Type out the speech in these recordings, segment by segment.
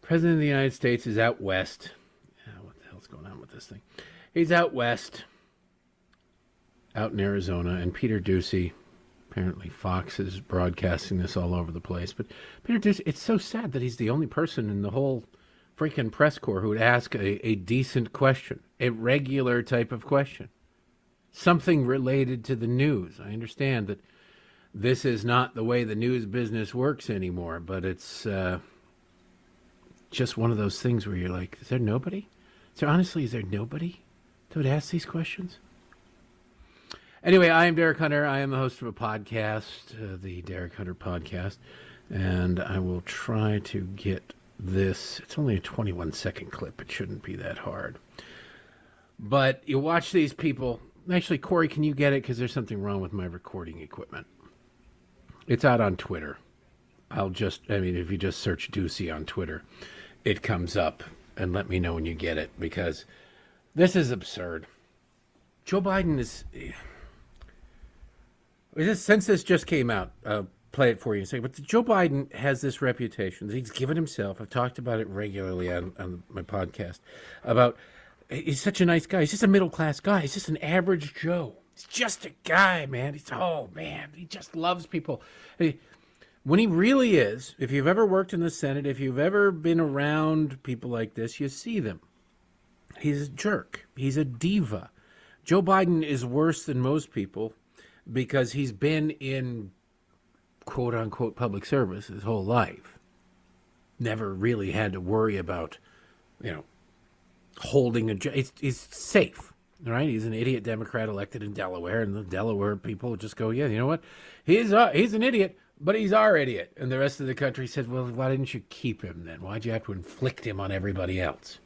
President of the United States is out west. What the hell's going on with this thing? He's out west, out in Arizona, and Peter Doocy, apparently Fox is broadcasting this all over the place, but Peter Doocy, it's so sad that he's the only person in the whole freaking press corps who would ask a decent question, a regular type of question, something related to the news. I understand that this is not the way the news business works anymore, but it's just one of those things where you're like, is there nobody? Is there nobody that would ask these questions? Anyway, I am Derek Hunter. I am the host of a podcast, the Derek Hunter Podcast, and I will try to get this. It's only a 21-second clip. It shouldn't be that hard. But you watch these people. Actually, Corey, can you get it? Because there's something wrong with my recording equipment. It's out on Twitter. If you just search Doocy on Twitter, it comes up, and let me know when you get it, because this is absurd. Joe Biden is... Since this just came out, play it for you and say, but Joe Biden has this reputation. He's given himself. I've talked about it regularly on my podcast about he's such a nice guy. He's just a middle-class guy. He's just an average Joe. He's just a guy, man. He just loves people. When he really is, if you've ever worked in the Senate, if you've ever been around people like this, you see them. He's a jerk. He's a diva. Joe Biden is worse than most people because he's been in quote-unquote public service his whole life. Never really had to worry about, holding a job. He's safe, right? He's an idiot Democrat elected in Delaware, and the Delaware people just go, yeah, you know what? He's an idiot, but he's our idiot. And the rest of the country says, well, why didn't you keep him then? Why'd you have to inflict him on everybody else?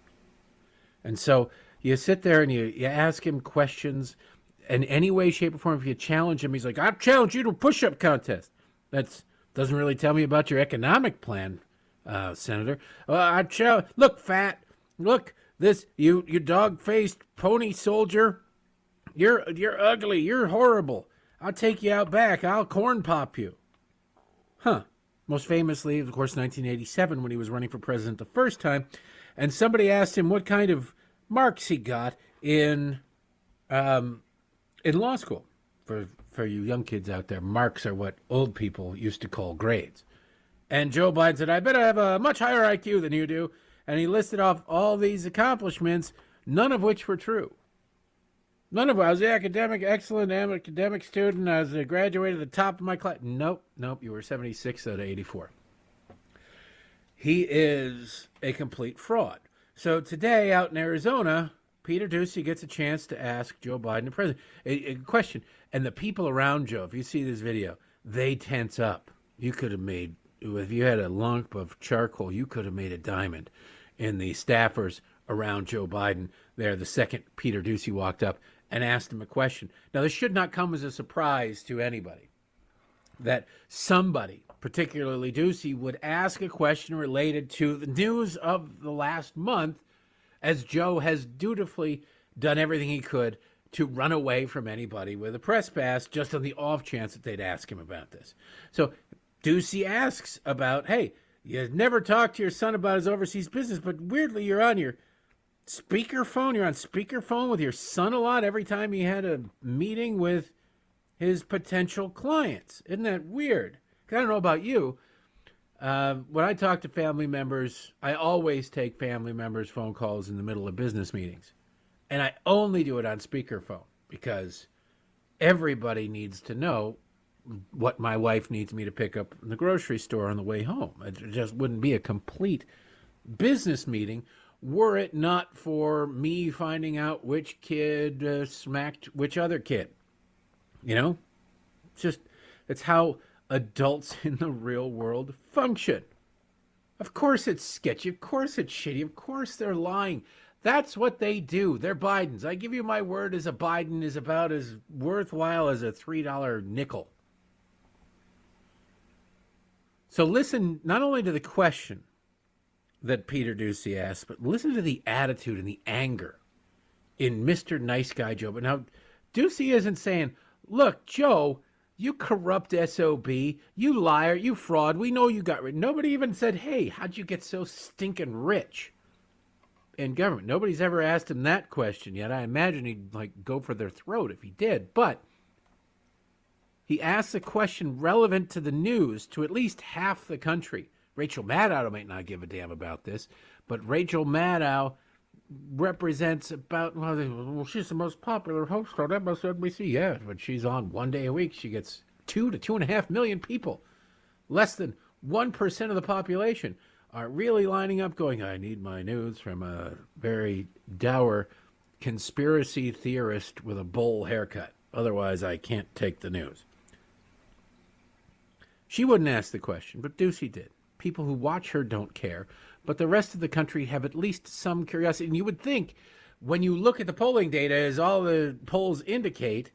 And so you sit there and you ask him questions in any way, shape, or form. If you challenge him, he's like, I'll challenge you to a push-up contest. That doesn't really tell me about your economic plan, Senator. Look, fat. Look, this, you dog-faced pony soldier. You're ugly. You're horrible. I'll take you out back. I'll corn pop you. Huh. Most famously, of course, 1987, when he was running for president the first time, and somebody asked him what kind of marks he got in law school. For you young kids out there, marks are what old people used to call grades. And Joe Biden said, I bet I have a much higher IQ than you do. And he listed off all these accomplishments, none of which were true. None of it. I was the excellent academic student. I was a graduate at the top of my class. Nope. You were 76 out of 84. He is a complete fraud. So today out in Arizona, Peter Doocy gets a chance to ask Joe Biden, the president, a question. And the people around Joe, if you see this video, they tense up. You could have made, if you had a lump of charcoal, you could have made a diamond. And the staffers around Joe Biden there, the second Peter Doocy walked up and asked him a question. Now, this should not come as a surprise to anybody that somebody, particularly Doocy, would ask a question related to the news of the last month, as Joe has dutifully done everything he could to run away from anybody with a press pass, just on the off chance that they'd ask him about this. So Doocy asks about, hey, you never talked to your son about his overseas business, but weirdly you're on your speakerphone. You're on speakerphone with your son a lot every time he had a meeting with his potential clients. Isn't that weird? I don't know about you. When I talk to family members, I always take family members' phone calls in the middle of business meetings. And I only do it on speakerphone because everybody needs to know what my wife needs me to pick up in the grocery store on the way home. It just wouldn't be a complete business meeting were it not for me finding out which kid smacked which other kid. It's how adults in the real world function. Of course it's sketchy. Of course it's shitty. Of course they're lying. That's what they do. They're Bidens. I give you my word, as a Biden is about as worthwhile as a $3 nickel. So listen not only to the question that Peter Doocy asked, but listen to the attitude and the anger in Mr. Nice Guy Joe. But now, Doocy isn't saying, look, Joe, You corrupt SOB. You liar. You fraud. We know you got rich. Nobody even said, hey, how'd you get so stinking rich in government? Nobody's ever asked him that question yet. I imagine he'd go for their throat if he did. But he asked a question relevant to the news to at least half the country. Rachel Maddow might not give a damn about this, but Rachel Maddow represents about, well, she's the most popular host on MSNBC. Yeah, but she's on one day a week. She gets 2 to 2.5 million people. Less than 1% of the population are really lining up going, I need my news from a very dour conspiracy theorist with a bowl haircut. Otherwise, I can't take the news. She wouldn't ask the question, but Doocy did. People who watch her don't care, but the rest of the country have at least some curiosity. And you would think, when you look at the polling data, as all the polls indicate,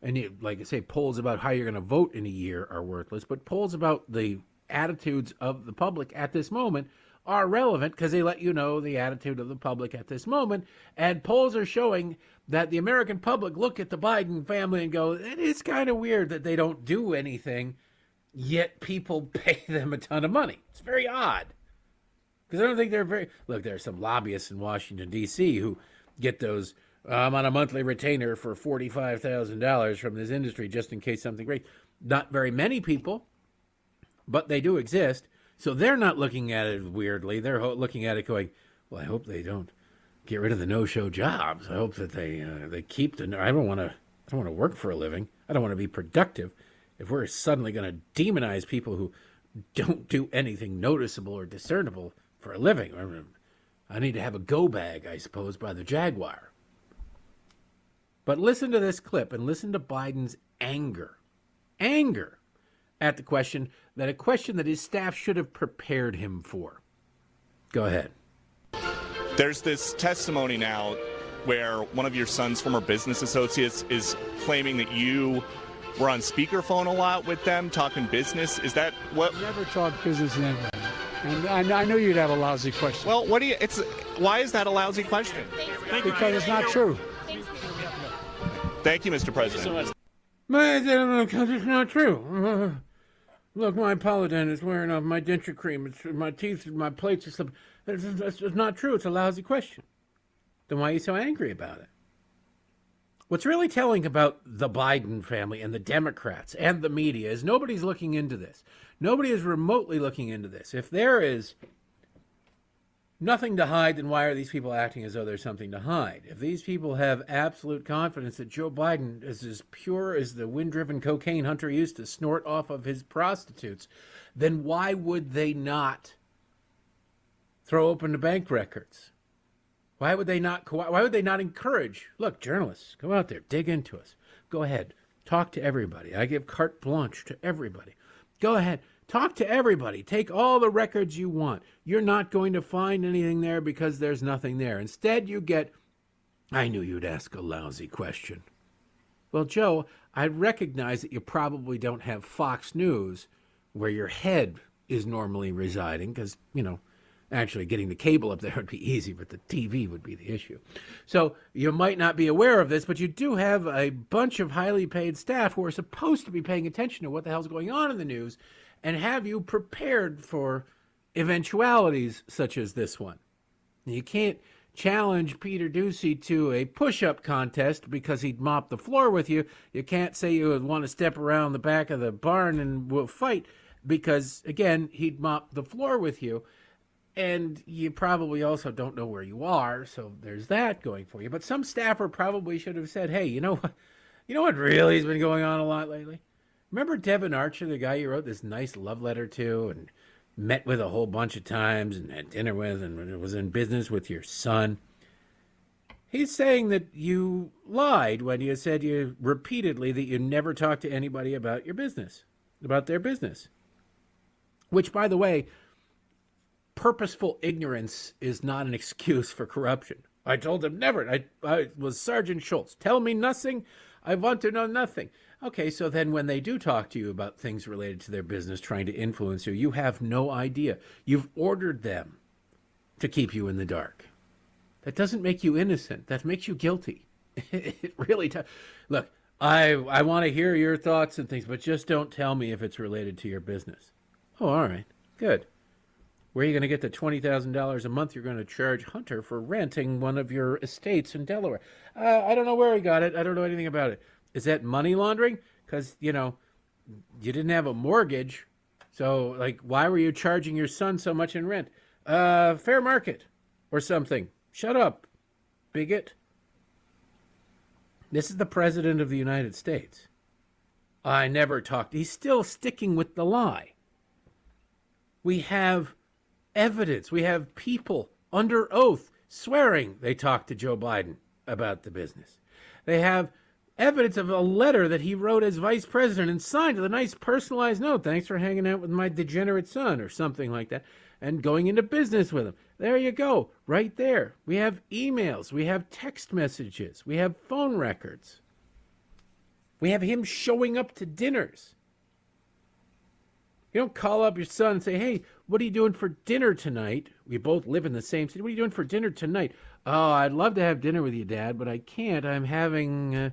and like I say, polls about how you're going to vote in a year are worthless, but polls about the attitudes of the public at this moment are relevant because they let you know the attitude of the public at this moment. And polls are showing that the American public look at the Biden family and go, it is kind of weird that they don't do anything, yet people pay them a ton of money. It's very odd. Because I don't think they're very... Look, there are some lobbyists in Washington, D.C. who get those, I'm on a monthly retainer for $45,000 from this industry just in case something great. Not very many people, but they do exist. So they're not looking at it weirdly. They're looking at it going, well, I hope they don't get rid of the no-show jobs. I hope that they keep the... I don't want to work for a living. I don't want to be productive. If we're suddenly going to demonize people who don't do anything noticeable or discernible for a living, I need to have a go bag, I suppose, by the Jaguar. But listen to this clip and listen to Biden's anger at the question that his staff should have prepared him for. Go ahead. There's this testimony now where one of your son's former business associates is claiming that you were on speakerphone a lot with them, talking business. Is that what? Never talk business in anybody. And I knew you'd have a lousy question. Well, why is that a lousy question? Because it's not true. Thank you, Mr. President. Because it's not true. Look, my Polident is wearing off, my denture cream, my teeth, my plates are slipping. It's not true. It's a lousy question. Then why are you so angry about it? What's really telling about the Biden family and the Democrats and the media is nobody's looking into this. Nobody is remotely looking into this. If there is nothing to hide, then why are these people acting as though there's something to hide? If these people have absolute confidence that Joe Biden is as pure as the wind-driven cocaine Hunter used to snort off of his prostitutes, then why would they not throw open the bank records? Why would they not encourage, look, journalists, go out there, dig into us. Go ahead, talk to everybody. I give carte blanche to everybody. Go ahead, talk to everybody. Take all the records you want. You're not going to find anything there because there's nothing there. Instead, you get, I knew you'd ask a lousy question. Well, Joe, I recognize that you probably don't have Fox News where your head is normally residing because, actually, getting the cable up there would be easy, but the TV would be the issue. So you might not be aware of this, but you do have a bunch of highly paid staff who are supposed to be paying attention to what the hell's going on in the news and have you prepared for eventualities such as this one. You can't challenge Peter Doocy to a push-up contest because he'd mop the floor with you. You can't say you would want to step around the back of the barn and we'll fight because, again, he'd mop the floor with you. And you probably also don't know where you are, so there's that going for you. But some staffer probably should have said, hey, you know what really has been going on a lot lately? Remember Devon Archer, the guy you wrote this nice love letter to and met with a whole bunch of times and had dinner with and was in business with your son? He's saying that you lied when you said repeatedly that you never talked to anybody about your business, about their business. Which, by the way, purposeful ignorance is not an excuse for corruption. I told him never. I was Sergeant Schultz. Tell me nothing. I want to know nothing. Okay, so then when they do talk to you about things related to their business, trying to influence you, you have no idea. You've ordered them to keep you in the dark. That doesn't make you innocent. That makes you guilty. It really does. Look, I want to hear your thoughts and things, but just don't tell me if it's related to your business. Oh, all right. Good. Where are you going to get the $20,000 a month you're going to charge Hunter for renting one of your estates in Delaware? I don't know where he got it. I don't know anything about it. Is that money laundering? Because, you didn't have a mortgage. So, why were you charging your son so much in rent? Fair market or something. Shut up, bigot. This is the President of the United States. I never talked. He's still sticking with the lie. We have evidence. We have people under oath swearing they talked to Joe Biden about the business. They have evidence of a letter that he wrote as vice president and signed with a nice personalized note. Thanks for hanging out with my degenerate son, or something like that, and going into business with him. There you go, right there. We have emails. We have text messages. We have phone records. We have him showing up to dinners. You don't call up your son and say, hey, what are you doing for dinner tonight? We both live in the same city. What are you doing for dinner tonight? Oh, I'd love to have dinner with you, Dad, but I can't. I'm having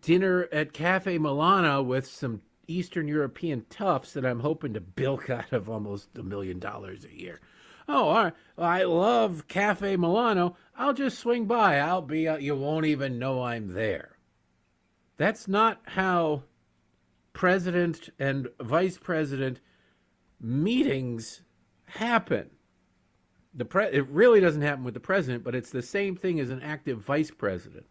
dinner at Cafe Milano with some Eastern European toughs that I'm hoping to bilk out of almost $1 million a year. Oh, all right. Well, I love Cafe Milano. I'll just swing by. You won't even know I'm there. That's not how president and vice president meetings happen. It really doesn't happen with the president, but it's the same thing as an active vice president.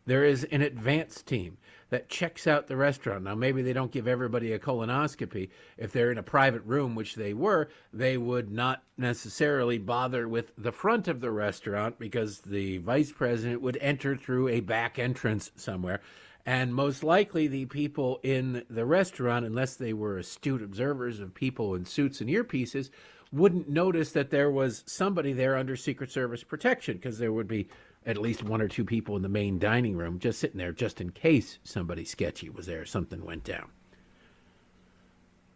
There is an advance team that checks out the restaurant. Now, maybe they don't give everybody a colonoscopy. If they're in a private room, which they were, they would not necessarily bother with the front of the restaurant because the vice president would enter through a back entrance somewhere. And most likely the people in the restaurant, unless they were astute observers of people in suits and earpieces, wouldn't notice that there was somebody there under Secret Service protection, because there would be at least one or two people in the main dining room just sitting there just in case somebody sketchy was there, something went down.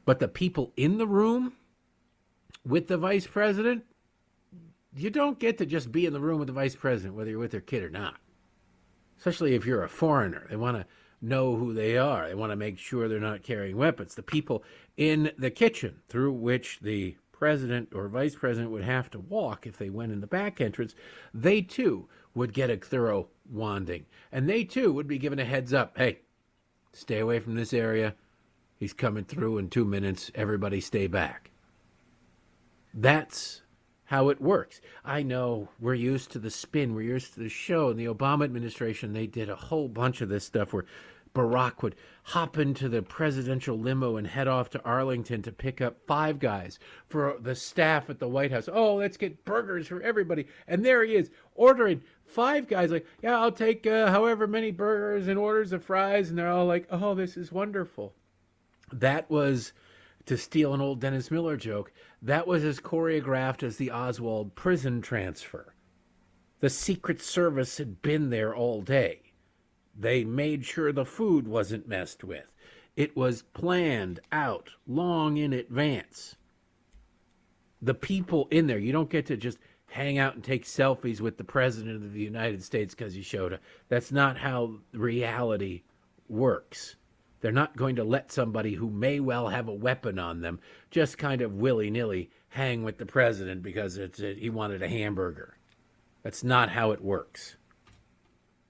But the people in the room with the vice president, you don't get to just be in the room with the vice president, whether you're with their kid or not. Especially if you're a foreigner. They want to know who they are. They want to make sure they're not carrying weapons. The people in the kitchen through which the president or vice president would have to walk if they went in the back entrance, they too would get a thorough wanding. And they too would be given a heads up. Hey, stay away from this area. He's coming through in 2 minutes. Everybody stay back. That's how it works. I know we're used to the spin. We're used to the show. In the Obama administration, they did a whole bunch of this stuff where Barack would hop into the presidential limo and head off to Arlington to pick up Five Guys for the staff at the White House. Oh, let's get burgers for everybody. And there he is ordering Five Guys. Like, yeah, I'll take however many burgers and orders of fries. And they're all like, oh, this is wonderful. That was, to steal an old Dennis Miller joke, that was as choreographed as the Oswald prison transfer. The Secret Service had been there all day. They made sure the food wasn't messed with. It was planned out long in advance. The people in there, you don't get to just hang out and take selfies with the President of the United States because he showed up. That's not how reality works. They're not going to let somebody who may well have a weapon on them just kind of willy-nilly hang with the president because he wanted a hamburger. That's not how it works.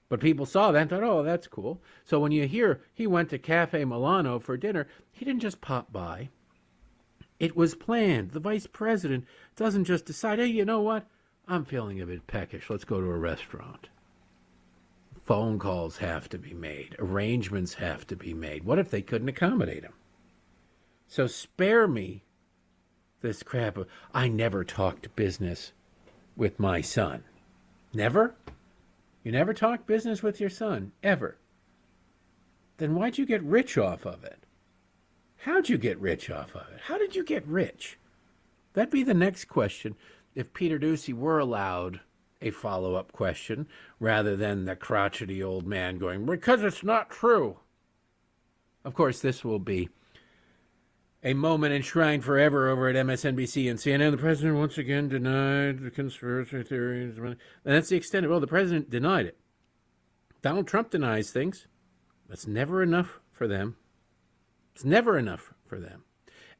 But people saw that and thought, oh, that's cool. So when you hear he went to Cafe Milano for dinner, he didn't just pop by. It was planned. The vice president doesn't just decide, hey, you know what? I'm feeling a bit peckish. Let's go to a restaurant. Phone calls have to be made. Arrangements have to be made. What if they couldn't accommodate him? So spare me this crap of, I never talked business with my son. Never? You never talk business with your son, ever. Then why'd you get rich off of it? How'd you get rich off of it? How did you get rich? That'd be the next question if Peter Doocy were allowed a follow-up question rather than the crotchety old man going, because it's not true. Of course, this will be a moment enshrined forever over at MSNBC and CNN. The president once again denied the conspiracy theories. And that's the extent of it. Well, the president denied it. Donald Trump denies things. That's never enough for them. It's never enough for them.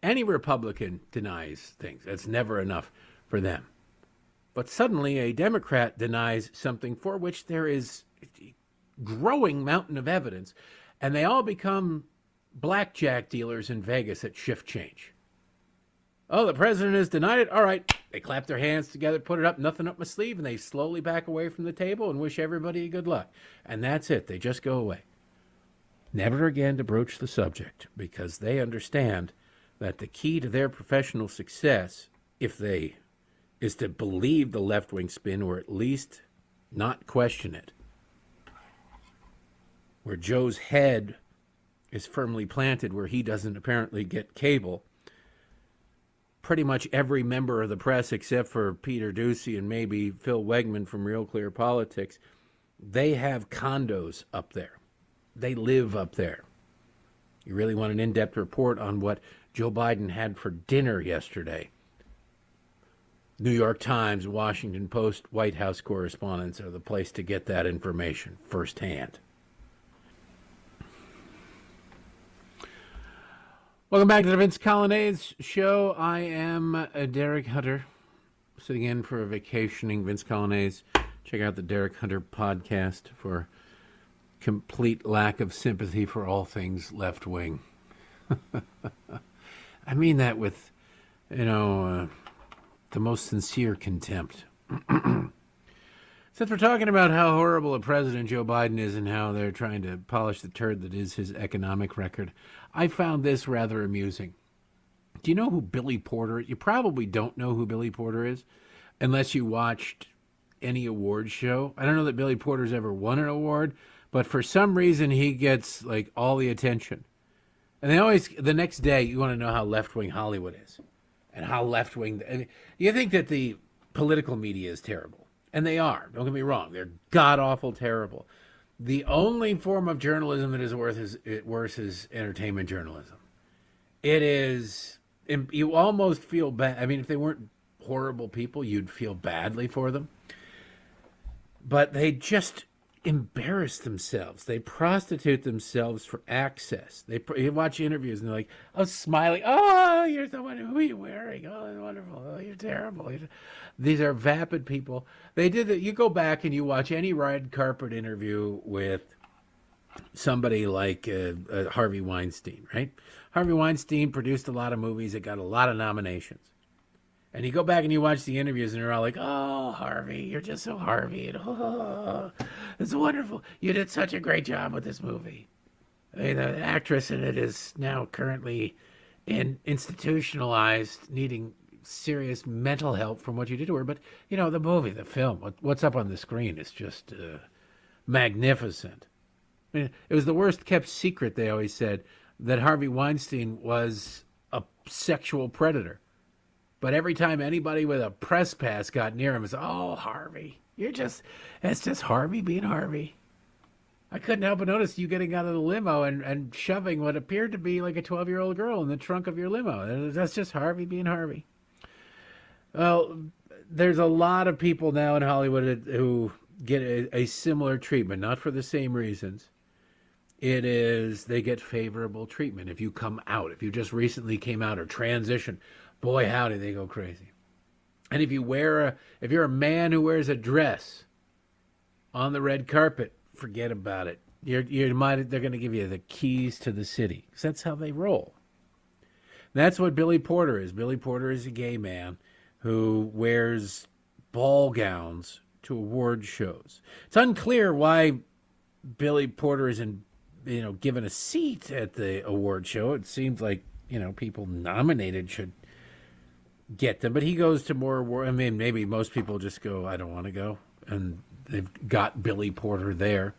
Any Republican denies things. That's never enough for them. But suddenly a Democrat denies something for which there is a growing mountain of evidence, and they all become blackjack dealers in Vegas at shift change. Oh, the president has denied it? All right. They clap their hands together, put it up, nothing up my sleeve, and they slowly back away from the table and wish everybody good luck. And that's it. They just go away. Never again to broach the subject, because they understand that the key to their professional success, if they is to believe the left-wing spin or at least not question it. Where Joe's head is firmly planted where he doesn't apparently get cable, pretty much every member of the press except for Peter Doocy and maybe Phil Wegman from Real Clear Politics, they have condos up there. They live up there. You really want an in-depth report on what Joe Biden had for dinner yesterday? New York Times, Washington Post, White House correspondents are the place to get that information firsthand. Welcome back to the Vince Coglianese Show. I am Derek Hunter, sitting in for a vacationing Vince Coglianese. Check out the Derek Hunter podcast for complete lack of sympathy for all things left-wing. I mean that with, the most sincere contempt. Since we're talking about how horrible a president Joe Biden is and how they're trying to polish the turd that is his economic record, I found this rather amusing. Do you know who Billy Porter is? You probably don't know who Billy Porter is unless you watched any award show. I don't know that Billy Porter's ever won an award, but for some reason he gets like all the attention. And they always, the next day, you want to know how left-wing Hollywood is and how left-wing. I mean, you think that the political media is terrible. And they are. Don't get me wrong. They're god-awful terrible. The only form of journalism that is worse is entertainment journalism. It is, you almost feel bad. I mean, if they weren't horrible people, you'd feel badly for them. But they just embarrass themselves. They prostitute themselves for access. You watch interviews and they're like, oh, smiling. Oh, you're the one. Who are you wearing? Oh, it's wonderful. Oh, you're terrible. These are vapid people. They did that. You go back and you watch any red carpet interview with somebody like Harvey Weinstein, right? Harvey Weinstein produced a lot of movies that got a lot of nominations. And you go back and you watch the interviews and they're all like, oh, Harvey, you're just so Harvey. And, oh, it's wonderful. You did such a great job with this movie. I mean, the actress in it is now currently institutionalized, needing serious mental help from what you did to her. But, the movie, the film, what's up on the screen is just magnificent. I mean, it was the worst kept secret, they always said, that Harvey Weinstein was a sexual predator. But every time anybody with a press pass got near him, it's, oh, Harvey, it's just Harvey being Harvey. I couldn't help but notice you getting out of the limo and shoving what appeared to be like a 12-year-old girl in the trunk of your limo. That's just Harvey being Harvey. Well, there's a lot of people now in Hollywood who get a similar treatment, not for the same reasons. It is they get favorable treatment if you come out. If you just recently came out or transitioned, boy, howdy, they go crazy. And if you're a man who wears a dress on the red carpet, forget about it. They're going to give you the keys to the city, because that's how they roll. That's what Billy Porter is. Billy Porter is a gay man who wears ball gowns to award shows. It's unclear why Billy Porter isn't, given a seat at the award show. It seems like, people nominated should get them, but he goes to more award. I mean, maybe most people just go, I don't want to go, and they've got Billy Porter there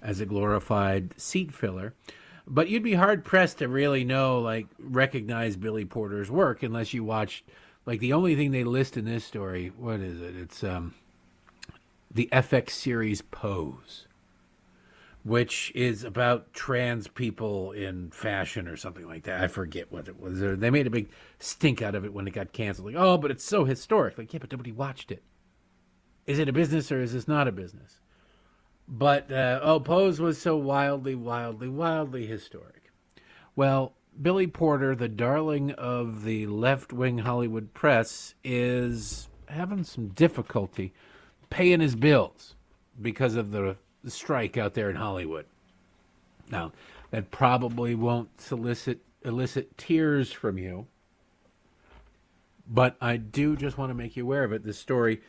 as a glorified seat filler. But you'd be hard pressed to really recognize Billy Porter's work unless you watched, the only thing they list in this story. What is it? It's the FX series Pose, which is about trans people in fashion or something like that. I forget what it was. They made a big stink out of it when it got canceled. But it's so historic. Yeah, but nobody watched it. Is it a business or is this not a business? But, Pose was so wildly, wildly, wildly historic. Well, Billy Porter, the darling of the left-wing Hollywood press, is having some difficulty paying his bills because of the strike out there in Hollywood. Now, that probably won't elicit tears from you, but I do just want to make you aware of it. This story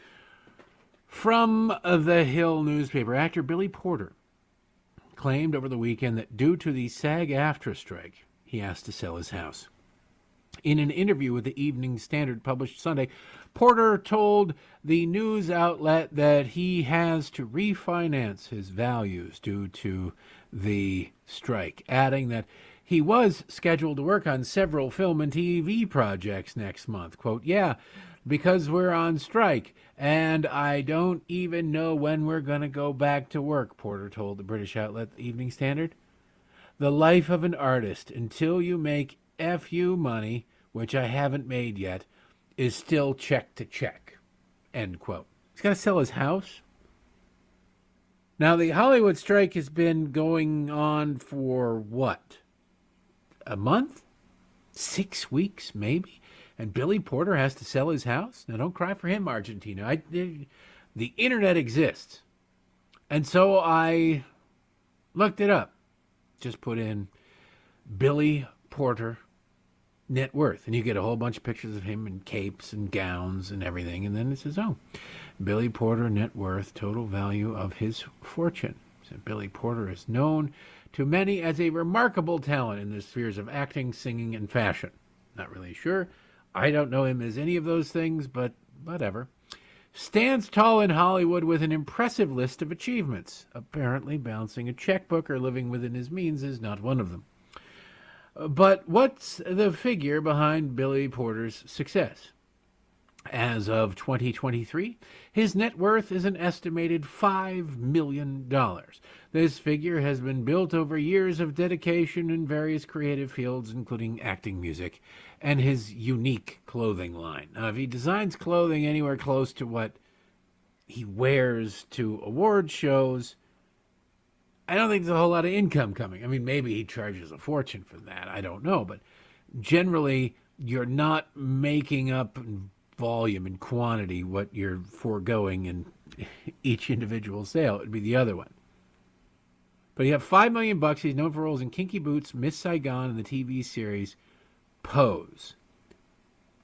from the Hill newspaper. Actor Billy Porter claimed over the weekend that due to the SAG-AFTRA strike, he has to sell his house. In an interview with the Evening Standard published Sunday, Porter told the news outlet that he has to refinance his values due to the strike, adding that he was scheduled to work on several film and TV projects next month. Quote, yeah, because we're on strike, and I don't even know when we're going to go back to work, Porter told the British outlet the Evening Standard. The life of an artist, until you make FU money, which I haven't made yet, is still check to check, end quote. He's got to sell his house. Now, the Hollywood strike has been going on for what? A month? 6 weeks, maybe? And Billy Porter has to sell his house? Now, don't cry for him, Argentina. The internet exists. And so I looked it up. Just put in Billy Porter net worth, and you get a whole bunch of pictures of him in capes and gowns and everything, and then it says, oh, Billy Porter net worth, total value of his fortune. So Billy Porter is known to many as a remarkable talent in the spheres of acting, singing, and fashion. Not really sure. I don't know him as any of those things, but whatever. Stands tall in Hollywood with an impressive list of achievements. Apparently, balancing a checkbook or living within his means is not one of them. But what's the figure behind Billy Porter's success? As of 2023, his net worth is an estimated $5 million. This figure has been built over years of dedication in various creative fields, including acting, music, and his unique clothing line. Now, if he designs clothing anywhere close to what he wears to award shows, I don't think there's a whole lot of income coming. I mean, maybe he charges a fortune for that. I don't know. But generally, you're not making up in volume and quantity what you're foregoing in each individual sale. It would be the other one. But you have $5 million. He's known for roles in Kinky Boots, Miss Saigon, and the TV series Pose.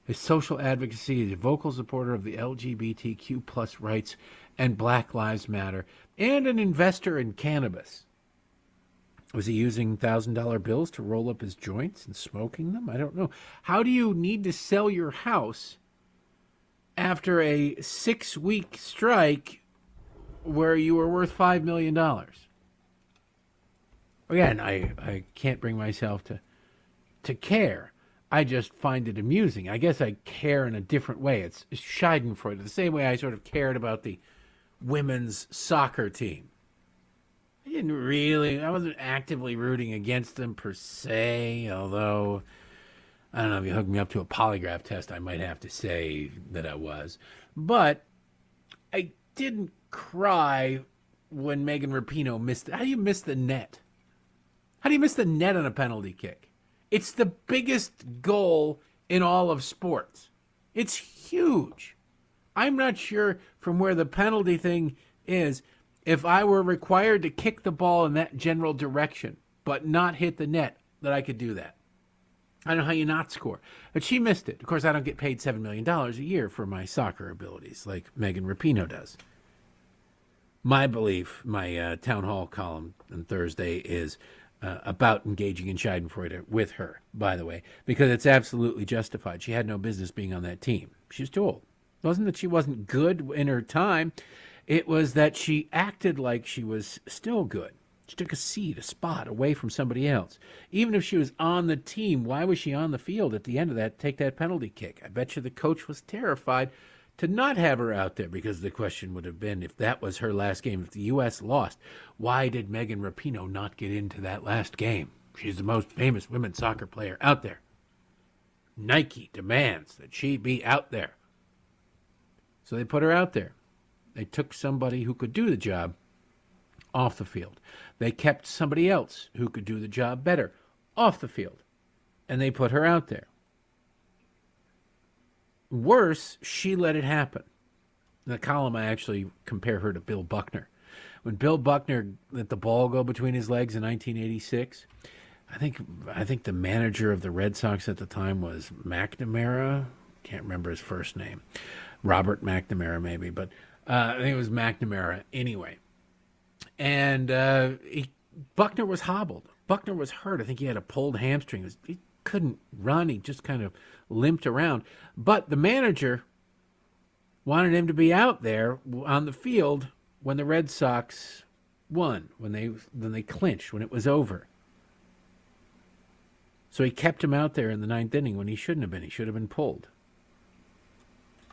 His social advocacy is a vocal supporter of the LGBTQ plus rights and Black Lives Matter, and an investor in cannabis. Was he using $1,000 bills to roll up his joints and smoking them? I don't know. How do you need to sell your house after a 6-week strike where you were worth $5 million? Again, I can't bring myself to care. I just find it amusing. I guess I care in a different way. It's Schadenfreude, the same way I sort of cared about the women's soccer team. I wasn't actively rooting against them per se, although, I don't know, if you hook me up to a polygraph test, I might have to say that I was. But I didn't cry when Megan Rapinoe missed. How do you miss the net? How do you miss the net on a penalty kick? It's the biggest goal in all of sports. It's huge. I'm not sure from where the penalty thing is, if I were required to kick the ball in that general direction, but not hit the net, that I could do that. I don't know how you not score. But she missed it. Of course, I don't get paid $7 million a year for my soccer abilities like Megan Rapinoe does. My belief, my town hall column on Thursday is about engaging in Schadenfreude with her, by the way, because it's absolutely justified. She had no business being on that team. She was too old. It wasn't that she wasn't good in her time. It was that she acted like she was still good. She took a seat, a spot away from somebody else. Even if she was on the team, why was she on the field at the end of that, take that penalty kick? I bet you the coach was terrified to not have her out there, because the question would have been, if that was her last game, if the U.S. lost, why did Megan Rapinoe not get into that last game? She's the most famous women's soccer player out there. Nike demands that she be out there. So they put her out there. They took somebody who could do the job off the field. They kept somebody else who could do the job better off the field, and they put her out there. Worse, she let it happen. In the column, I actually compare her to Bill Buckner. When Bill Buckner let the ball go between his legs in 1986, I think the manager of the Red Sox at the time was McNamara. Can't remember his first name. Robert McNamara, maybe, but I think it was McNamara anyway. And Buckner was hobbled. Buckner was hurt. I think he had a pulled hamstring. He couldn't run. He just kind of limped around. But the manager wanted him to be out there on the field when the Red Sox won, when they clinched, when it was over. So he kept him out there in the ninth inning when he shouldn't have been. He should have been pulled.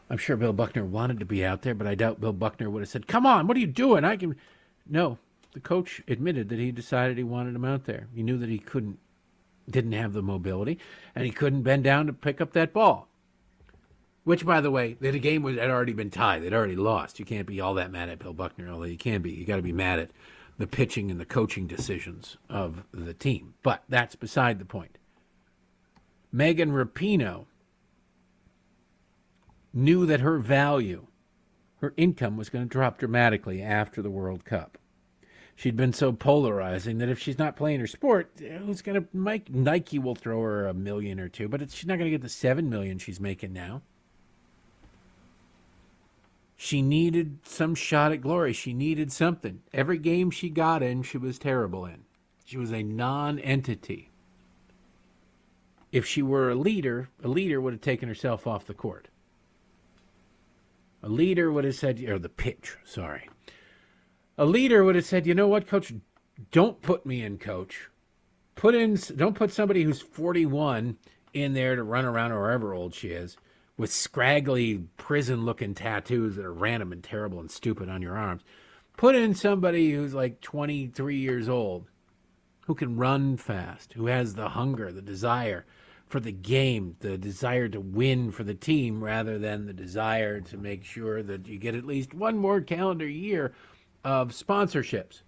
I'm sure Bill Buckner wanted to be out there, but I doubt Bill Buckner would have said, "Come on, what are you doing? I can." No, the coach admitted that he decided he wanted him out there. He knew that he didn't have the mobility, and he couldn't bend down to pick up that ball. Which, by the way, the game had already been tied. They'd already lost. You can't be all that mad at Bill Buckner, although you can be. You got to be mad at the pitching and the coaching decisions of the team. But that's beside the point. Megan Rapinoe knew that her value, her income was going to drop dramatically after the World Cup. She'd been so polarizing that if she's not playing her sport, who's going to make Nike will throw her $1 million or $2 million, but she's not going to get the $7 million she's making now. She needed some shot at glory. She needed something. Every game she got in, she was terrible in. She was a non-entity. If she were a leader would have taken herself off the court. A leader would have said, or the pitch, sorry. A leader would have said, "You know what, coach? Don't put me in, coach. Don't put somebody who's 41 in there to run around, or however old she is, with scraggly prison-looking tattoos that are random and terrible and stupid on your arms. Put in somebody who's like 23 years old, who can run fast, who has the hunger, the desire for the game, the desire to win for the team, rather than the desire to make sure that you get at least one more calendar year of sponsorships."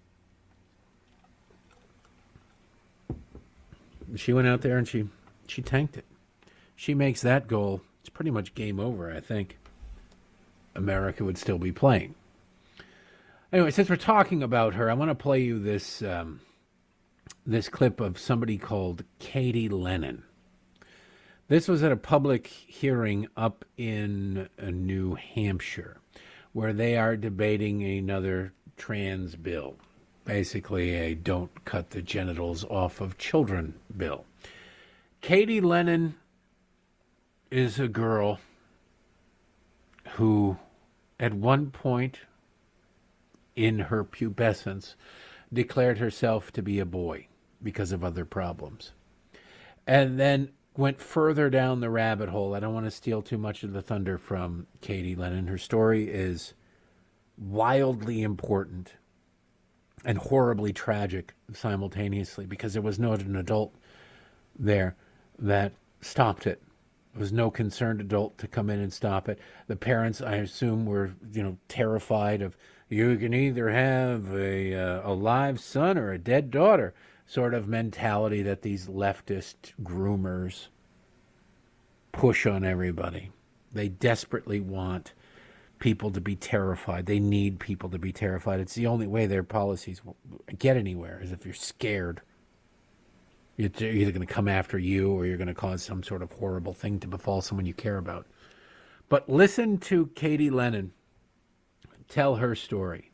She went out there and she tanked it. She makes that goal, it's pretty much game over, I think. America would still be playing. Anyway, since we're talking about her, I want to play you this clip of somebody called Katie Lennon. This was at a public hearing up in New Hampshire, where they are debating another trans bill, basically a don't cut the genitals off of children bill. Katie Lennon is a girl who, at one point in her pubescence, declared herself to be a boy because of other problems. And then went further down the rabbit hole. I don't want to steal too much of the thunder from Katie Lennon. Her story is wildly important and horribly tragic simultaneously, because there was not an adult there that stopped it. There was no concerned adult to come in and stop it. The parents, I assume, were terrified of, you can either have a live son or a dead daughter sort of mentality that these leftist groomers push on everybody. They desperately want people to be terrified. They need people to be terrified. It's the only way their policies will get anywhere, is if you're scared. You're either going to come after you, or you're going to cause some sort of horrible thing to befall someone you care about. But listen to Katie Lennon tell her story.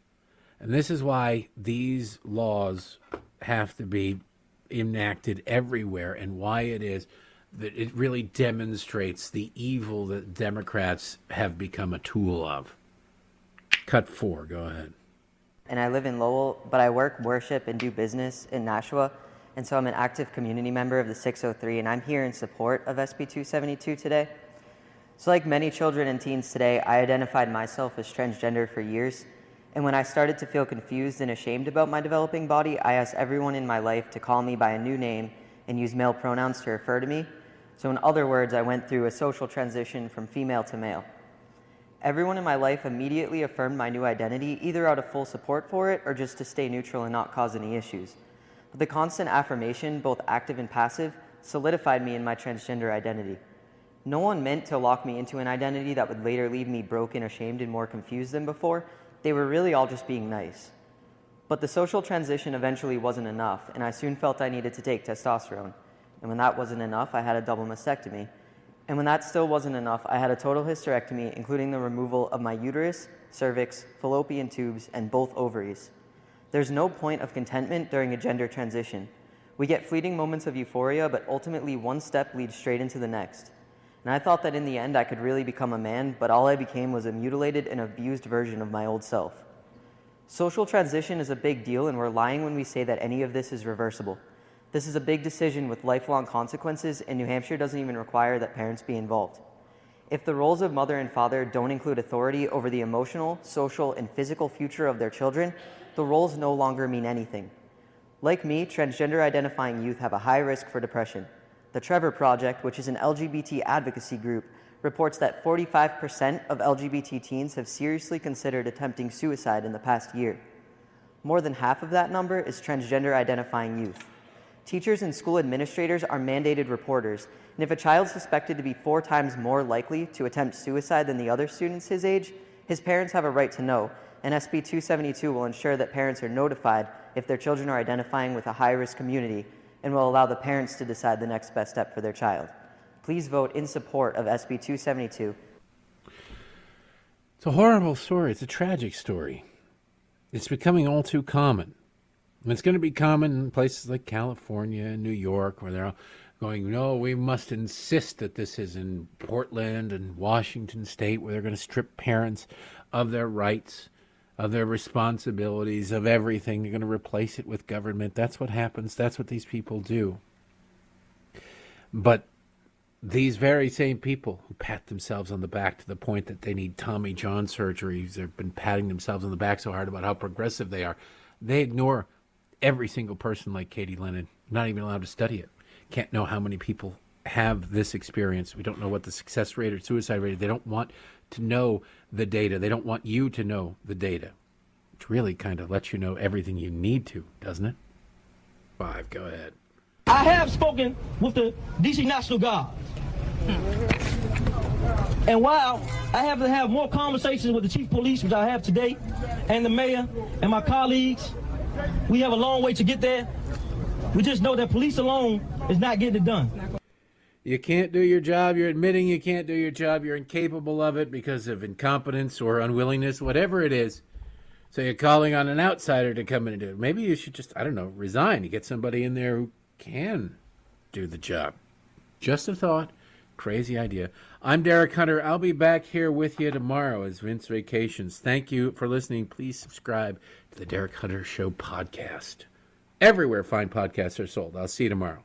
And this is why these laws have to be enacted everywhere, and why it is that it really demonstrates the evil that Democrats have become a tool of. Cut 4, go ahead. And I live in Lowell, but I work, worship, and do business in Nashua. And so I'm an active community member of the 603, and I'm here in support of SB 272 today. So like many children and teens today, I identified myself as transgender for years. And when I started to feel confused and ashamed about my developing body, I asked everyone in my life to call me by a new name and use male pronouns to refer to me. So in other words, I went through a social transition from female to male. Everyone in my life immediately affirmed my new identity, either out of full support for it or just to stay neutral and not cause any issues. But the constant affirmation, both active and passive, solidified me in my transgender identity. No one meant to lock me into an identity that would later leave me broken, ashamed, and more confused than before. They were really all just being nice. But the social transition eventually wasn't enough, and I soon felt I needed to take testosterone. And when that wasn't enough, I had a double mastectomy. And when that still wasn't enough, I had a total hysterectomy, including the removal of my uterus, cervix, fallopian tubes, and both ovaries. There's no point of contentment during a gender transition. We get fleeting moments of euphoria, but ultimately one step leads straight into the next. And I thought that in the end I could really become a man, but all I became was a mutilated and abused version of my old self. Social transition is a big deal, and we're lying when we say that any of this is reversible. This is a big decision with lifelong consequences, and New Hampshire doesn't even require that parents be involved. If the roles of mother and father don't include authority over the emotional, social, and physical future of their children, the roles no longer mean anything. Like me, transgender identifying youth have a high risk for depression. The Trevor Project, which is an LGBT advocacy group, reports that 45% of LGBT teens have seriously considered attempting suicide in the past year. More than half of that number is transgender identifying youth. Teachers and school administrators are mandated reporters, and if a child is suspected to be 4 times more likely to attempt suicide than the other students his age, his parents have a right to know, and SB 272 will ensure that parents are notified if their children are identifying with a high-risk community, and will allow the parents to decide the next best step for their child. Please vote in support of SB 272. It's a horrible story. It's a tragic story. It's becoming all too common. And it's going to be common in places like California and New York, where they're all going, no, we must insist that this is in Portland and Washington State, where they're going to strip parents of their rights, of their responsibilities, of everything. They're going to replace it with government. That's what happens. That's what these people do. But these very same people who pat themselves on the back to the point that they need Tommy John surgery, they've been patting themselves on the back so hard about how progressive they are, they ignore every single person like Katie Lennon, not even allowed to study it. Can't know how many people have this experience. We don't know what the success rate or suicide rate is. They don't want to know the data. They don't want you to know the data, which really kind of lets you know everything you need to, doesn't it? 5, go ahead. I have spoken with the DC National Guard. And while I have to have more conversations with the chief of police, which I have today, and the mayor and my colleagues, we have a long way to get there. We just know that police alone is not getting it done. You can't do your job. You're admitting you can't do your job. You're incapable of it because of incompetence or unwillingness, whatever it is. So you're calling on an outsider to come in and do it. Maybe you should just, I don't know, resign. You get somebody in there who can do the job. Just a thought. Crazy idea. I'm Derek Hunter. I'll be back here with you tomorrow as Vince vacations. Thank you for listening. Please subscribe to the Derek Hunter Show podcast. Everywhere fine podcasts are sold. I'll see you tomorrow.